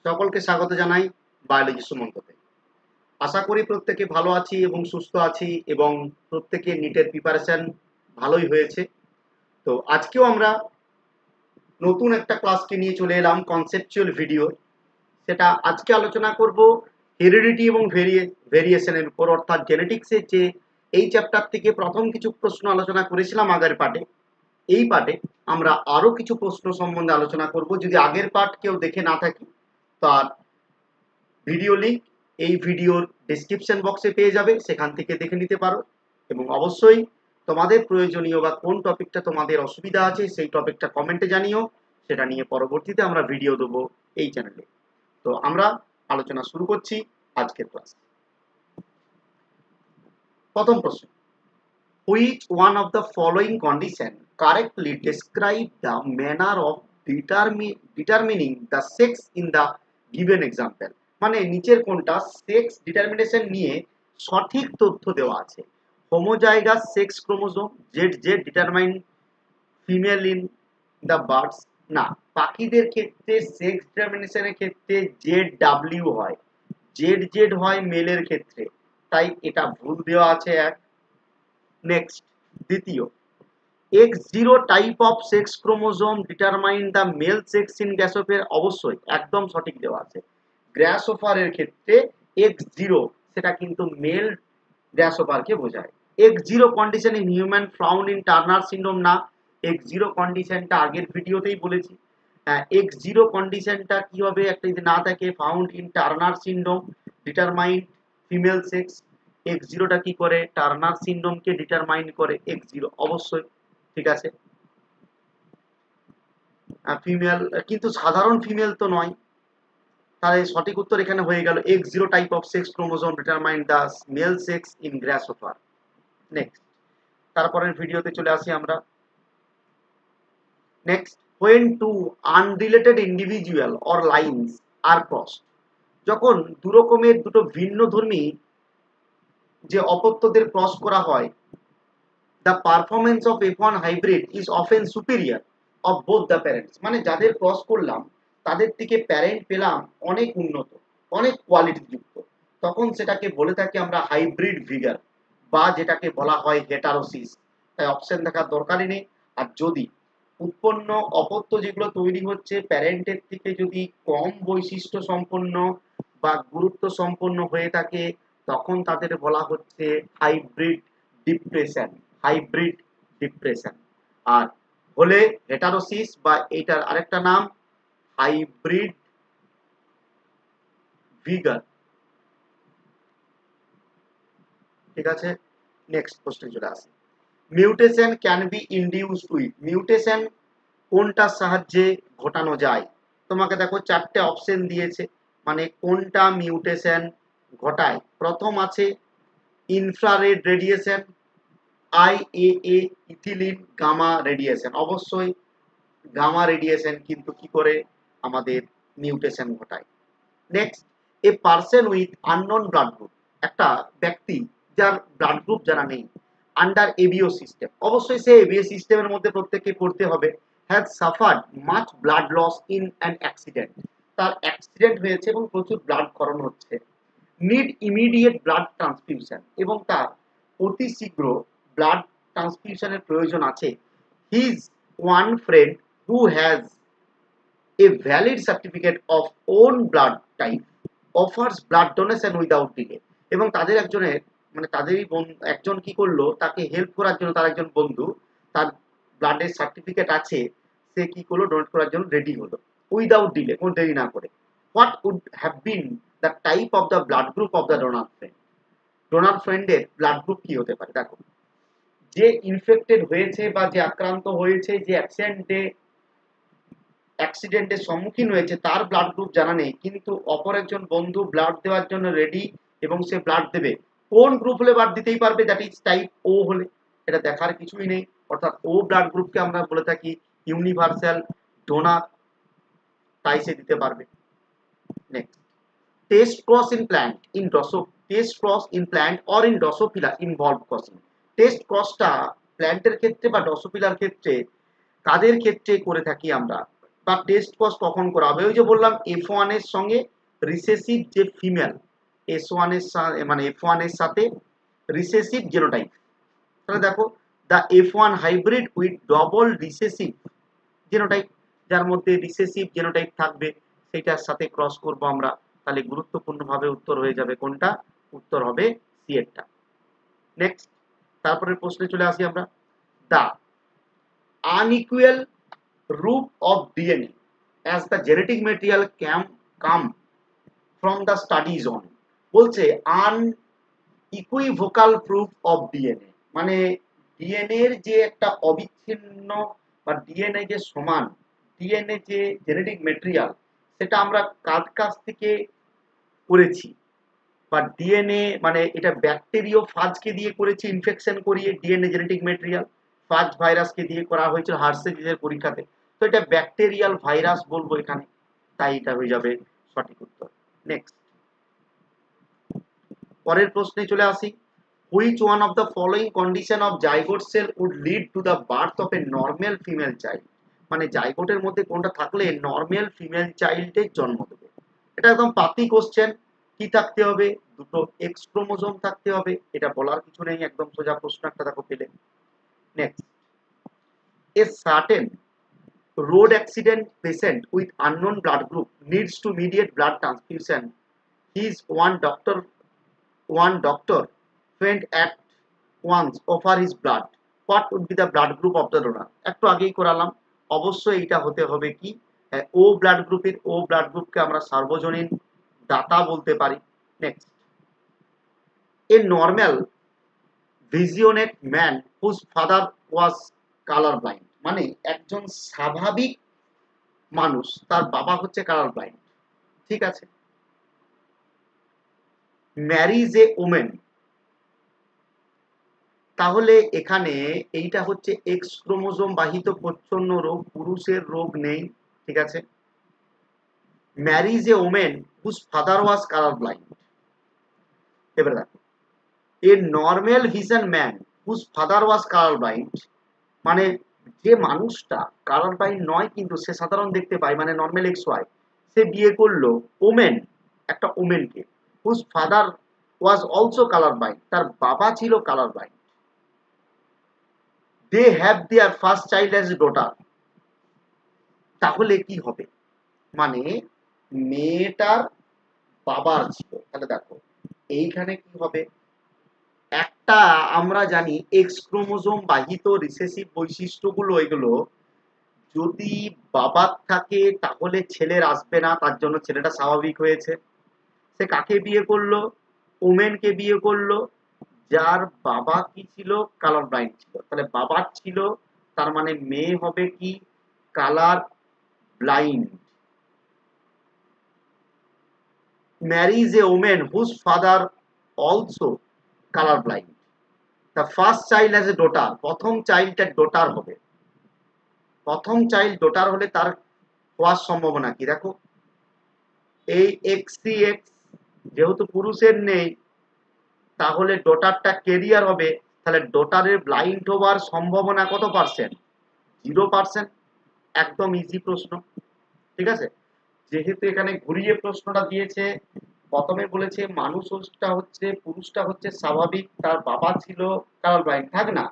সকলকে স্বাগত জানাই বায়োলজি সুমন্ততে। আশা করি প্রত্যেকে ভালো আছি এবং সুস্থ আছি এবং প্রত্যেকে নিটের প্রিপারেশন ভালোই হয়েছে। তো আজকেও আমরা নতুন একটা ক্লাসকে নিয়ে চলে এলাম কনসেপচুয়াল ভিডিও। সেটা আজকে আলোচনা করব হেরিডিটি এবং ভেরিয়েশনের উপর, অর্থাৎ জেনেটিক্সের যে এই চ্যাপ্টার থেকে প্রথম কিছু প্রশ্ন আলোচনা করেছিলাম আগের পার্টে। এই পার্টে আমরা আরো কিছু প্রশ্ন সম্বন্ধে আলোচনা করব। যদি আগের পার্ট কেউ দেখে না থাকি তার ভিডিও লিঙ্ক এই ভিডিওর ডেসক্রিপশন বক্সে পেয়ে যাবে, সেখান থেকে দেখে নিতে পারো। এবং অবশ্যই তোমাদের প্রয়োজনীয় বা কোন টপিকটা তোমাদের অসুবিধা আছে সেই টপিকটা কমেন্টে জানিও, সেটা নিয়ে পরবর্তীতে আমরা ভিডিও দেবো এই চ্যানেলে। তো আমরা আলোচনা শুরু করছি আজকের ক্লাস। প্রথম প্রশ্ন, which one of the following condition correctly describe the manner of determining the sex in the given example? মানে নিচের কোনটা সেক্স ডিটারমিনেশন নিয়ে সঠিক তথ্য দেওয়া আছে? Homozygous sex chromosome, Z Z determine female in the birds. না, পাখিদের ক্ষেত্রে সেক্স ডিটারমিনেশনের ক্ষেত্রে জেড ডাব্লিউ হয়, জেড জেড হয় মেলের ক্ষেত্রে, তাই এটা ভুল দেওয়া আছে এক। নেক্সট, দ্বিতীয়, X0 type of sex chromosome determine the male sex in grasshopper, অবশ্যই একদম সঠিক দেওয়া আছে। গ্যাসোফারের ক্ষেত্রে X0 সেটা কিন্তু মেল গ্যাসোফারকে বোঝায়। X0 condition in human found in Turner syndrome, না, X0 কন্ডিশনটা আগের ভিডিওতেই বলেছি। X0 কন্ডিশনটা কি হবে, একটা যদি না থাকে found in Turner syndrome determine female sex, X0টা কি করে টার্নার সিনড্রোমকে ডিটারমাইন করে X0, অবশ্যই ঠিক আছে। ফিমেল কিন্তু সাধারণ ফিমেল তো নয়, তাহলে সঠিক উত্তর এখানে হয়ে গেল X0 type of sex chromosome determine the male sex in গ্রাসহপার। Next, তারপরের ভিডিওতে চলে আসি আমরা। Next, when two unrelated individual or lines are crossed, যখন দুরকমের দুটো ভিন্নধর্মী যে অপত্যদের ক্রস করা হয়, the performance of F1 hybrid is often superior of both the parents, মানে যাদের ক্রস করলাম তাদের থেকে প্যারেন্ট পেলাম অনেক উন্নত, অনেক কোয়ালিটি যুক্ত, তখন সেটাকে বলে থাকি আমরা হাইব্রিড ভিগার, বা যেটাকে বলা হয় হেটারোসিস। তাই অপশন দেখার দরকারই নেই। আর যদি উৎপন্ন অপত্য যেগুলো তৈরি হচ্ছে প্যারেন্টের থেকে যদি কম বৈশিষ্ট্য সম্পন্ন বা গুরুত্ব সম্পন্ন হয়ে থাকে, তখন তাদের বলা হচ্ছে হাইব্রিড ডিপ্রেশন, হাইব্রিড ডিপ্রেশন। আর হলে হেটারোসিস বা এটার আরেকটা নাম হাইব্রিড ভিগার। ঠিক আছে, নেক্সট কোশ্চেন চলে আসে। Mutation can be induced with, mutation কোনটার সাহায্যে ঘটানো যায়? তোমাকে দেখো চারটে অপশন দিয়েছে, মানে কোনটা মিউটেশন ঘটায়। প্রথম আছে infrared radiation, IAA, ethylene, gamma radiation. অবশ্যই গামা রেডিয়েশন কিন্তু কি করে আমাদের মিউটেশন ঘটায়। Next, a person with unknown blood group, একটা ব্যক্তি যার ব্লাড গ্রুপ জানা নেই, আন্ডার এবিও সিস্টেম, অবশ্যই সে এবিও সিস্টেমের মধ্যে প্রত্যেককে পড়তে হবে, has suffered much blood loss in an accident, তার অ্যাক্সিডেন্ট হয়েছে এবং প্রচুর ব্লাড খরণ হচ্ছে, নিড ইমিডিয়েট ব্লাড ট্রান্সফিউশন, এবং তার অতি শীঘ্র ব্লাড ট্রান্সফিউশনের প্রয়োজন আছে। His one friend who has a valid certificate of own blood type offers blood donation without delay, এবং তাদের একজনের মানে তাদেরই একজন কি করলো, তাকে হেল্প করার জন্য তার একজন বন্ধু, তার ব্লাডের সার্টিফিকেট আছে, সে কি করলো ডোনেট করার জন্য রেডি হলো উইদাউট ডিলে, কোনো দেরি না করে। What would have been the type of the blood group of the donor friend, donor ফ্রেন্ডের ব্লাড গ্রুপ কি হতে পারে? দেখো, যে ইনফেক্টেড হয়েছে বা যে আক্রান্ত হয়েছে, যে অ্যাক্সিডেন্টের সম্মুখীন হয়েছে, তার ব্লাড গ্রুপ জানা নেই, কিন্তু অপর একজন বন্ধু ব্লাড দেওয়ার জন্য রেডি এবং সে ব্লাড দেবে, কোন গ্রুপ হলে ব্লাড দিতেই পারবে, দ্যাট ইজ টাইপ ও হলে, এটা দেখার কিছুই নেই। অর্থাৎ ও ব্লাড গ্রুপকে আমরা বলে থাকি ইউনিভার্সাল ডোনার, তাই সে দিতে পারবে। Next, test cross in plant in test cross in plant or in Drosophila involve crossing, test ক্রসটা প্ল্যান্টের ক্ষেত্রে বা ড্রসোফিলার ক্ষেত্রে কাদের ক্ষেত্রে করে থাকি আমরা? বা টেস্ট পজ কখন করা হবে? ওই যে বললাম F1 এর সঙ্গে রিসেসিভ যে ফিমেল S1 এর মানে F1 এর সাথে রিসেসিভ জেনোটাইপ। তাহলে দেখো the F1 hybrid with double recessive genotype, যার মধ্যে রিসেসিভ জেনোটাইপ থাকবে সেটার সাথে ক্রস করব আমরা, তাহলে গুরুত্বপূর্ণভাবে উত্তর হয়ে যাবে কোনটা? উত্তর হবে সি এরটা। নেক্সট, তারপরের প্রশ্নে চলে আসি আমরা। The unequal root of DNA as the genetic material can come from the studies on, বলছে unequivocal proof of DNA, মানে ডিএনএ এর যে একটা অবিচ্ছিন্ন বা ডিএনএ যে সমান, ডিএনএ যে জেনেটিক ম্যাটেরিয়াল সেটা আমরা কার কাছ থেকে করেছি, বা ডিএনএ মানে এটা ব্যাকটেরিয়া ফাজকে দিয়ে করেছি ইনফেকশন করিয়ে ডিএনএ জেনেটিক ম্যাটেরিয়াল, ফাজ ভাইরাসকে দিয়ে করা হয়েছিল হার্সেজের পরীক্ষাতে, তো এটা ব্যাকটেরিয়াল ভাইরাস বলবো এখানে, তাই এটা হয়ে যাবে সঠিক উত্তর। নেক্সট, পরের প্রশ্নে চলে আসি। Which one of the following condition of zygote cell would lead to the birth of a normal female child, মানে জাইগোটের মধ্যে কোনটা থাকলে নর্মাল ফিমেল চাইল্ডের জন্ম দেবে? এটা একদম পাতি কোশ্চেন। কি থাকতে হবে? দুটো এক্স ক্রোমোজোম থাকতে হবে, এটা বলার কিছু নেই, একদম সোজা প্রশ্ন একটা দেখো পেলে। Next, a certain road accident patient with unknown blood group needs to immediate blood transfusion. His one doctor faint at once offer his blood. What would be the blood group of the donor? একটু আগেই করালাম, অবশ্যই এটা হতে হবে কি ও blood গ্রুপের। ও blood গ্রুপকে আমরা সার্বজনীন দাতা বলতে পারি। Next, a normal visioned man whose father was colour blind, মানে একজন স্বাভাবিক মানুষ তার বাবা হচ্ছে কালার ব্লাইন্ড। ঠিক আছে। ম্যারিজ এ ওমেন, তাহলে এখানে এইটা হচ্ছে এক্স ক্রোমোজোম বাহিত প্রচ্ছন্ন রোগ, পুরুষের রোগ নেই। ঠিক আছে। Marriage a woman whose father was colour blind. এবার দেখো, a normal vision man whose father was colour blind, মানে যে মানুষটা কালার ব্লাইন্ড নয় কিন্তু সে সাধারণ দেখতে পায়, মানে নর্মাল এক্স ওয়াই, সে বিয়ে করলো ওমেন, একটা ওমেনকে, whose father was also colour blind, তার বাবা ছিল colour blind. They have their first child as daughter, তাহলে কি হবে? মানে মেয়েটার বাবার ছিল, তাহলে দেখো এইখানে কি হবে? একটা আমরা জানি এক্স ক্রোমোজোম বাহিত রিসেসিভ বৈশিষ্ট্যগুলো এগুলো যদি বাবার থাকে তাহলে ছেলের আসবে না, তার জন্য ছেলেটা স্বাভাবিক হয়েছে। সে কাকে বিয়ে করলো? ওমেনকে বিয়ে করলো, যার বাবা কি ছিল? কালার ব্লাইন্ড ছিল। তাহলে বাবার ছিল, তার মানে মেয়ে হবে কি? Colour blind. Marriage a woman whose father also colour blind. The first child as a daughter, প্রথম চাইল্ডটা ডটার হবে। প্রথম চাইল্ড ডটার হলে তার হওয়ার সম্ভাবনা কি দেখো, এই এক্স যেহেতু পুরুষের নেই তাহলে ডটারটা কেরিয়ার হবে, তাহলে ডটারের ব্লাইন্ড হওয়ার সম্ভাবনা কত পার্সেন্ট? 0%। একদম ইজি প্রশ্ন। ঠিক আছে। যেহেতু এখানে ঘুরিয়ে প্রশ্নটা দিয়েছে, প্রথমে বলেছে মানুষটা হচ্ছে, পুরুষটা হচ্ছে স্বাভাবিক, তার বাবা ছিল কালার ব্লাইন্ড, থাক না,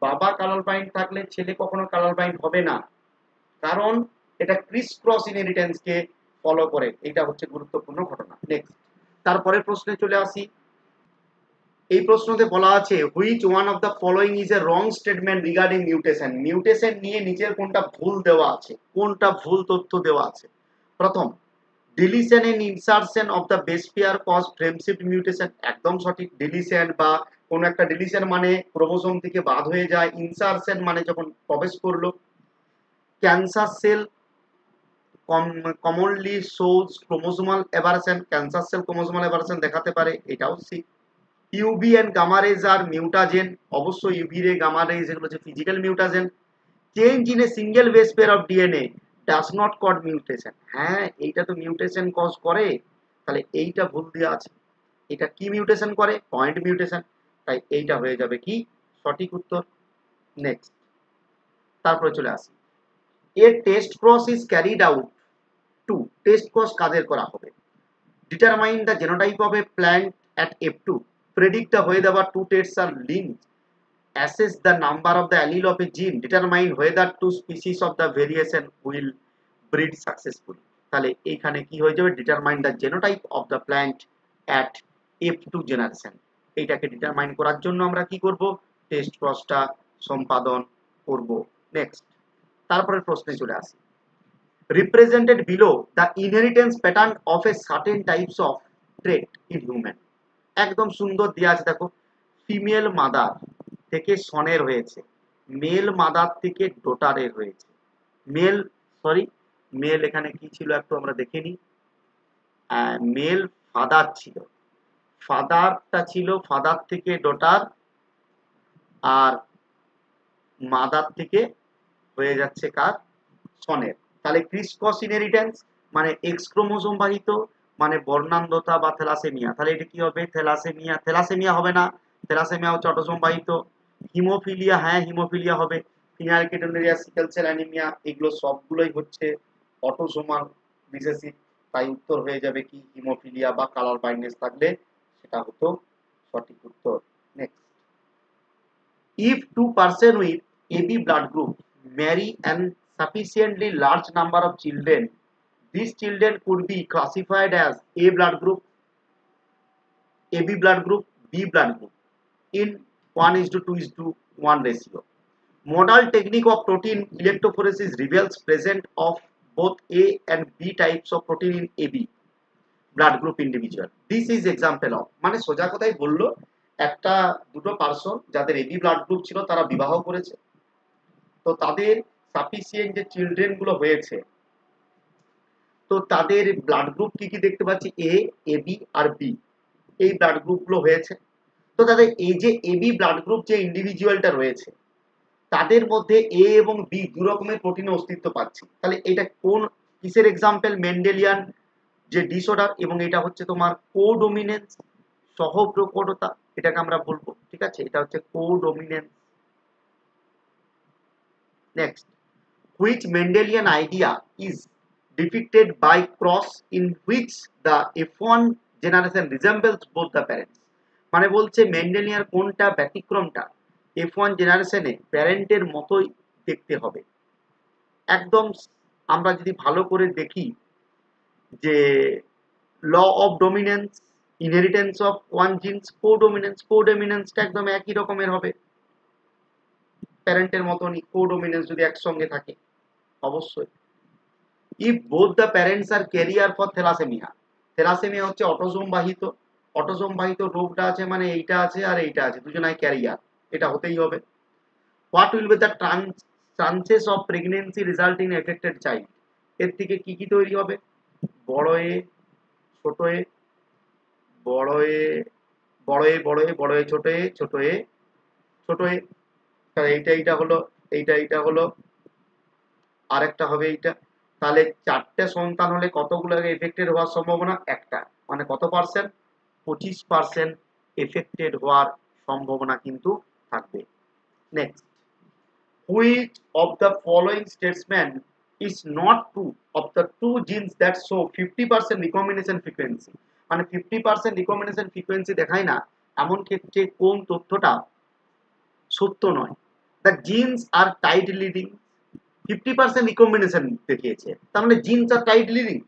বাবা কালার ব্লাইন্ড থাকলে ছেলে কখনো কালার ব্লাইন্ড হবে না, কারণ এটা ক্রিস ক্রস ইনহেরিটেন্সকে ফলো করে। এটা হচ্ছে গুরুত্বপূর্ণ ঘটনা। নেক্সট, তারপরে প্রশ্নে চলে আসি। এই প্রশ্নতে বলা আছে which one of the following is a wrong statement regarding mutation. Mutation নিয়ে নিচের কোনটা ভুল দেওয়া আছে, কোনটা ভুল তথ্য দেওয়া আছে? প্রথম, deletion and insertion of the base pair cause frame shift mutation, একদম সঠিক। ডিলিশন বা কোন একটা ডিলিশন মানে ক্রোমোসোম থেকে বাদ হয়ে যায়, ইনসারশন মানে যখন প্রবেশ করলো। Cancer cell commonly shows chromosomal aberration, cancer cell chromosomal aberration দেখাতে পারে, এটাও C. UV and gamma rays are mutagen, অবশ্যই ইউভি রে গামা রেজ এগুলো হচ্ছে physical mutagen. Change in a single base pair of DNA does not cause mutation, হ্যাঁ এইটা তো mutation cause করে, তাহলে এইটা ভুল দেওয়া আছে। এটা কি মিউটেশন করে? পয়েন্ট মিউটেশন, তাই এইটা হয়ে যাবে কি সঠিক উত্তর। নেক্সট, তারপরে চলে আসি। A test cross is carried out to, test cross কাদের করা হবে? Determine the genotype of a plant at F2, predict the whether two traits are linked, assess the number of the allele of a gene, determine whether two species of the variation will breed successfully। তাহলে এইখানে কি হয়ে যাবে? Determine the genotype of the plant at F2 generation. এইটাকে determine করার জন্য আমরা কি করব? টেস্ট ক্রসটা সম্পাদন করব। নেক্সট, তারপরে প্রশ্নে চলে আসি। Represented below the inheritance pattern of a certain types of trait in human. একদম সুন্দর দেওয়া আছে, দেখো। ফিমেল মাদার থেকে সনের হয়েছে, মেল মাদার থেকে ডটারের হয়েছে। মেল এখানে কি ছিল একটু আমরা দেখে নিই। মেল ফাদার ছিল, ফাদারটা ছিল ফাদার থেকে ডটার, আর মাদার থেকে হয়ে যাচ্ছে কার? সনের। তাহলে ক্রিস ক্রস ইনহেরিটেন্স মানে এক্স ক্রোমোসোম বাহিত, মানে বর্ণান্ধতা বা থ্যালাসেমিয়া। তাহলে এটা কি হবে? থ্যালাসেমিয়া হবে না, থ্যালাসেমিয়া হচ্ছে অটোসোম বাহিত। হিমোফিলিয়া, হ্যাঁ হিমোফিলিয়া হবে। ফিনাইলকেটোনুরিয়া, সিকেল সেল অ্যানিমিয়া, এগুলো সবগুলোই হচ্ছে অটোসোমাল রিসেসিভ। তাই উত্তর হয়ে যাবে কি? হিমোফিলিয়া বা কালার ব্লাইন্ডনেস থাকলে সেটা হতো সঠিক উত্তর। Next, if two person with AB blood group marry an sufficiently large number of children, these children could be classified as A blood group, AB blood group, B blood group in 1:2:1 ratio. Modal technique of protein electrophoresis reveals presence of both A and B types of protein in AB blood group individual. This is example of, মানে সোজা কথাই বললো, একটা দুটো person যাদের AB blood group ছিল তারা বিবাহ করেছে, তো তাদের সাফিসিয়েন্ট যে চিলড্রেন গুলো হয়েছে, তো তাদের ব্লাড গ্রুপ কি কি দেখতে পাচ্ছি? এ, এবি আর বি, এই ব্লাড গ্রুপ গুলো হয়েছে। তো তাদের এই যে এবি ব্লাড গ্রুপ যে ইন্ডিভিজুয়ালটা রয়েছে, তাদের মধ্যে এ এবং বি দু রকমের প্রোটিনের অস্তিত্ব পাচ্ছি। তাহলে এটা কোন কিসের এক্সাম্পল? মেন্ডেলিয়ান যে ডিসঅর্ডার, এবং এটা হচ্ছে তোমার কোডোমিনেন্স, সহপ্রকটতা, এটাকে আমরা বলবো। ঠিক আছে, এটা হচ্ছে codominance. Next, which Mendelian idea is depicted by cross in which the F1 generation resembles both the parents? মানে বলছে মেন্ডেলিয়ান কোনটা ব্যতিক্রমটা F1 জেনারেশনে প্যারেন্টের মতোই দেখতে হবে। একদম আমরা যদি ভালো করে দেখি যে law of dominance, inheritance of one genes, কোডোমিনেন্সটা একদম একই রকমের হবে, প্যারেন্টের মতনই। কোডোমিনেন্স যদি একসঙ্গে থাকে অবশ্যই। If both the parents are carrier for thalassaemia, thalassaemia হচ্ছে অটোসোম বাহিত, অটোসোম বাহিত রোগটা আছে মানে এইটা আছে আর এইটা আছে, দুজনাই ক্যারিয়ার, এটা হতেই হবে। What will be the chances of pregnancy result in affected child? এর থেকে কি কি তৈরি হবে? বড় এ, ছোট এ, বড় এ, বড় এ, বড় এ, বড় এ, ছোট এ, ছোট এ, ছোট এ। তাহলে এইটা হলো, এইটা হলো, আরেকটা হবে এইটা। তাহলে চারটে সন্তান হলে কতগুলো এফেক্টেড হওয়ার সম্ভাবনা? একটা, মানে কত পার্সেন্ট? 25% এফেক্টেড হওয়ার সম্ভাবনা কিন্তু থাকবে। Next, which of the following Statesman is not true of the two genes that show 50% recombination frequency? মানে 50% recombination frequency দেখায় না, এমন ক্ষেত্রে কোন তথ্যটা সত্য নয়? The genes are tightly linked, 50% recombination দেখিয়েছে, তার মানে জিনস আর টাইটলি লিঙ্ক।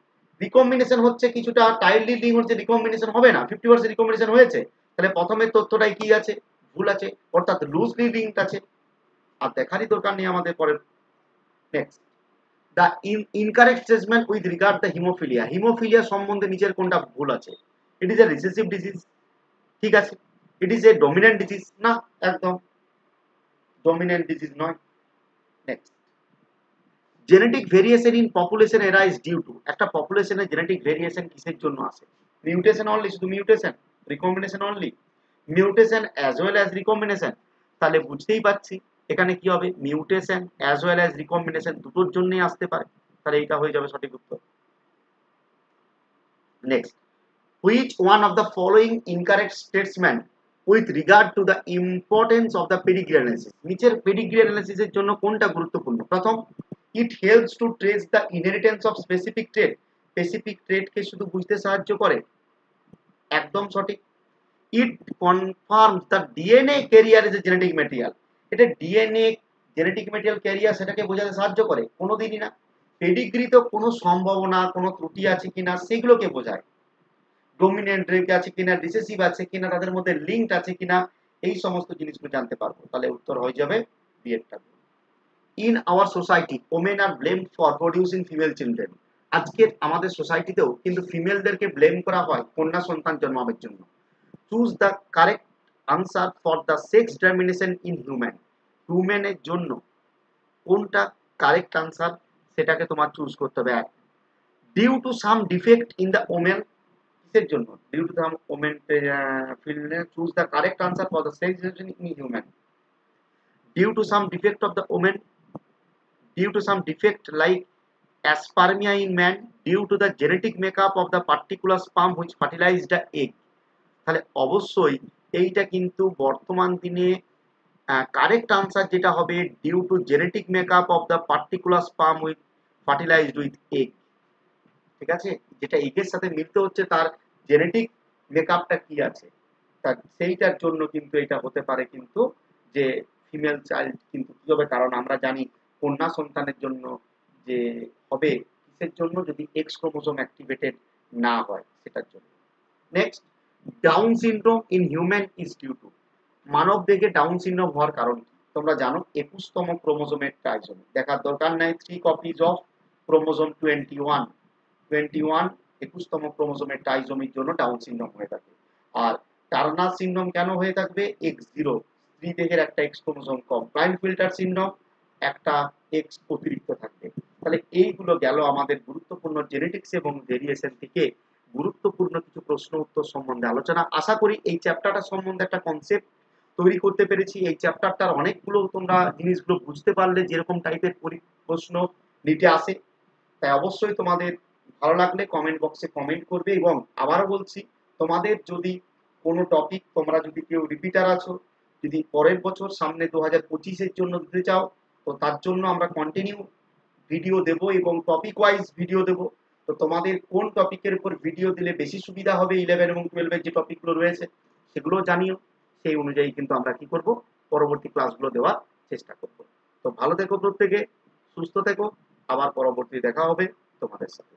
রিকম্বিনেশন হচ্ছে কিছুটা, টাইটলি লিঙ্ক হচ্ছে রিকম্বিনেশন হবে না, 50% রিকম্বিনেশন হয়েছে। তাহলে প্রথমের তথ্যটাই কি আছে? ভুল আছে, অর্থাৎ লুজলি লিঙ্কড আছে, আর দেখারই দরকার নেই আমাদের পরের। Next, the incorrect statement with regard the haemophilia, haemophilia সম্বন্ধে নিচের কোনটা ভুল আছে? It is a recessive disease, ঠিক আছে। It is a dominant disease, না, একদম ডমিনেন্ট ডিজিজ নয়। Next, genetic variation in population এরা ইজ ডিউ টু, একটা পপুলেশনের জেনেটিক ভেরিয়েশন কিসের জন্য আসে? মিউটেশন অনলি, শুধু mutation, recombination only, mutation as well as recombination. তাহলে বুঝতেই পারছি এখানে কি হবে? Mutation as well as recombination দুটোর জন্যই আসতে পারে, তাহলে এইটা হয়ে যাবে সঠিক উত্তর। Next, which one of the following incorrect statement with regard to the importance of the pedigree analysis? নিচের পেডিগ্রি অ্যানালিসিসের জন্য কোনটা গুরুত্বপূর্ণ? প্রথম, it helps to trace the inheritance of specific trait, specific ট্রেডকে শুধু বুঝতে সাহায্য করে, একদম সঠিক। It confirms the DNA carrier is a genetic material, এটা ডিএনএ জেনেটিক ম্যাটেরিয়াল ক্যারিয়ার সেটাকে বোঝাতে সাহায্য করে, কোনোদিনই না। পেডিগ্রিতে কোনো সম্ভাবনা, কোনো ত্রুটি আছে কিনা সেগুলোকে বোঝায়, ডোমিনেন্ট রেট আছে কিনা, রিসেসিভ আছে কিনা, তাদের মধ্যে লিঙ্ক আছে কিনা, এই সমস্ত জিনিসগুলো জানতে পারবো। তাহলে উত্তর হয়ে যাবে বি এরটা। In our society women are blamed for producing female children, আজকের আমাদের সোসাইটিতেও কিন্তু ফিমেলদেরকে ব্লেম করা হয় কন্যা সন্তান জন্মানোর জন্য। Choose the correct answer for the sex determination in human, হিউম্যানের জন্য কোনটা কারেক্ট আনসার সেটাকে তোমার চুজ করতে হবে। Due to some defect in the women, কিসের জন্য? Due to some women field, choose the correct answer for the sex determination in human. Due to some defect of the women, due to some defect like aspermia in man, due to the genetic makeup of the particular sperm which fertilized the egg। তাহলে অবশ্যই এইটা কিন্তু বর্তমান দিনে correct answer যেটা হবে due to genetic makeup of the particular sperm with fertilised with egg. ঠিক আছে, যেটা এগের সাথে মিলতে হচ্ছে তার জেনেটিক মেকআপটা কি আছে, তার সেইটার জন্য কিন্তু এটা হতে পারে কিন্তু যে ফিমেল চাইল্ড কিন্তু কি হবে, কারণ আমরা জানি কন্যা সন্তানের জন্য যে হবে কিসের জন্য, যদি এক্স ক্রোমোসোম অ্যাক্টিভেটেড না হয় সেটার জন্য। Next, Down syndrome in human is due to, মানব দেহে ডাউন সিনড্রোম হওয়ার কারণ কি? তোমরা জানো 21তম ক্রোমোসোমের ট্রাইজোমি, দেখার দরকার নাই, 3 কপিজ অফ ক্রোমোসোম 21 21তম ক্রোমোসোমের ট্রাইজোমির জন্য ডাউন সিনড্রোম হয়ে থাকে। আর টার্নার সিনড্রোম কেন হয়ে থাকবে? X0, স্ত্রী দেহের একটা এক্স ক্রোমোসোম কম। ক্লাইনফিল্টার সিনড্রোম, একটা এক্স অতিরিক্ত থাকবে। তাহলে এইগুলো গেল আমাদের গুরুত্বপূর্ণ জেনেটিক্স এবং ভেরিয়েশন থেকে গুরুত্বপূর্ণ কিছু প্রশ্ন উত্তর সম্বন্ধে আলোচনা। আশা করি এই চ্যাপ্টারটা সম্বন্ধে একটা কনসেপ্ট তৈরি করতে পেরেছি। এই চ্যাপ্টারটার অনেকগুলো তোমরা জিনিসগুলো বুঝতে পারলে যেরকম টাইপের প্রশ্ন নিতে আসে। তাই অবশ্যই তোমাদের ভালো লাগলে কমেন্ট বক্সে কমেন্ট করবে, এবং আবারও বলছি তোমাদের যদি কোনো টপিক তোমরা যদি কেউ রিপিটার আছো, যদি পরের বছর সামনে 2025-এর জন্য দিতে চাও, তো তার জন্য আমরা কন্টিনিউ ভিডিও দেব এবং টপিক ওয়াইজ ভিডিও দেব। তো তোমাদের কোন টপিকের উপর ভিডিও দিলে বেশি সুবিধা হবে, 11 এবং 12-এর যে টপিকগুলো রয়েছে সেগুলো জানিও, সেই অনুযায়ী কিন্তু আমরা কি করব, পরবর্তী ক্লাসগুলো দেওয়ার চেষ্টা করব। তো ভালো থেকো প্রত্যেকে, সুস্থ থেকো, আবার পরবর্তী দেখা হবে তোমাদের সাথে।